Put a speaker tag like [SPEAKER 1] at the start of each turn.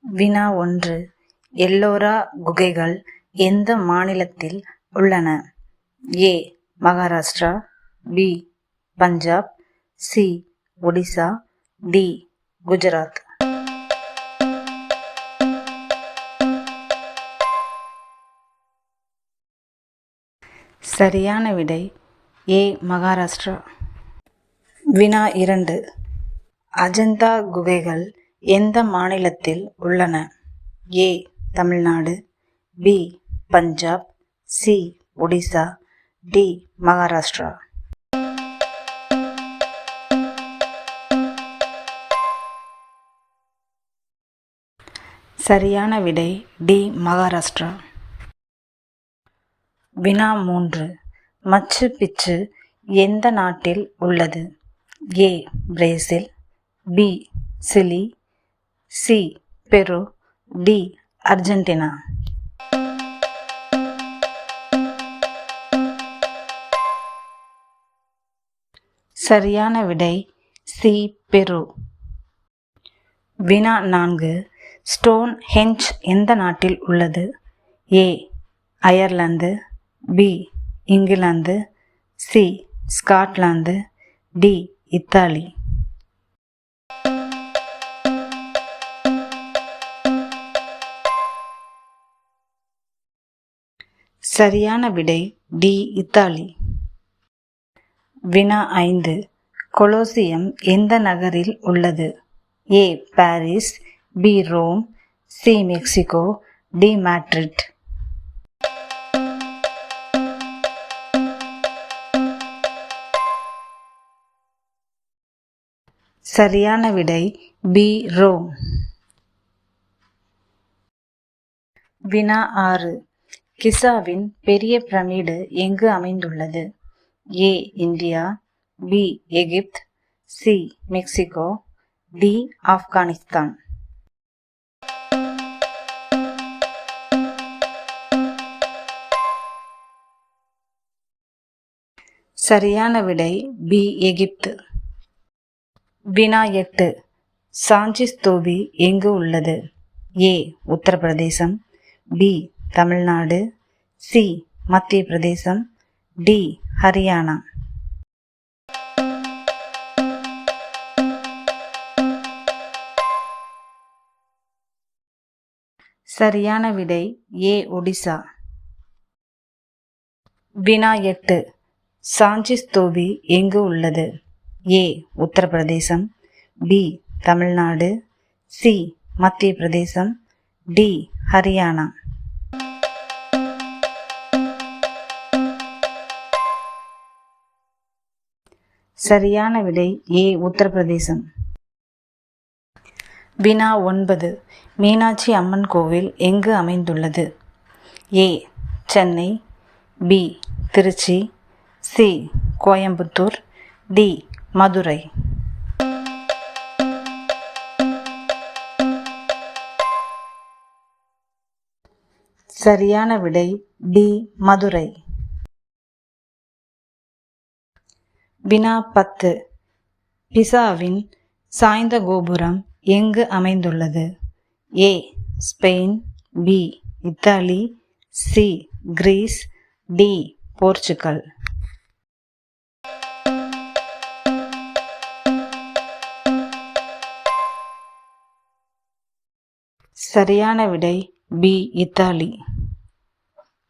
[SPEAKER 1] வினா 1. எல்லோரா குகைகள் எந்த மாநிலத்தில் உள்ளன? A. Maharashtra, B. Punjab, C. Odisha, D. Gujarat. சரியான விடை ஏ. மகாராஷ்டிரா. வினா 2. அஜந்தா குகைகள் எந்த மாநிலத்தில் உள்ளன? A. Tamil Nadu, B. Punjab, C. Odisha, D. Maharashtra. சரியான விடை டி. மகாராஷ்டிரா. வினா 3. மச்சு பிச்சு எந்த நாட்டில் உள்ளது? A. Brazil, B. Chile, C. Peru, D. Argentina. சரியான விடை சி. பெரு. வினா 4. ஸ்டோன் ஹெஞ்ச் எந்த நாட்டில் உள்ளது? A. Ireland, B. England, C. Scotland, D. Italy. சரியான விடை டி. இத்தாலி. வினா 5. கொலோசியம் எந்த நகரில் உள்ளது? A. Paris, B. Rome, C. Mexico, D. Madrid. சரியான விடை பி. ரோம். வினா 6. கிசாவின் பெரிய பிரமிடு எங்கு அமைந்துள்ளது? A. India, B. Egypt, C. Mexico, D. Afghanistan. சரியான விடை பி. எகிப்து. வினா 8. சாஞ்சி ஸ்தூபி எங்கு உள்ளது? ஏ. உத்தரப்பிரதேசம், பி. தமிழ்நாடு, சி. மத்திய பிரதேசம், டி. ஹரியானா. சரியான விடை ஏ. ஒடிசா. வினா 8. சாஞ்சி ஸ்தூபி எங்கு உள்ளது? ஏ. உத்தரப்பிரதேசம், பி. தமிழ்நாடு, சி. மத்திய பிரதேசம், டி. ஹரியானா. சரியான விடை ஏ. உத்தரப்பிரதேசம். வினா 9. மீனாட்சி அம்மன் கோவில் எங்கு அமைந்துள்ளது? A. Chennai, B. Tiruchi, C. Coimbatore, D. Madurai. சரியான விடை டி. மதுரை. வினா 10. பிசாவின் சாய்ந்த கோபுரம் எங்கு அமைந்துள்ளது? A. Spain, B. Italy, C. Greece, D. Portugal. சரியான விடை பி. இத்தாலி.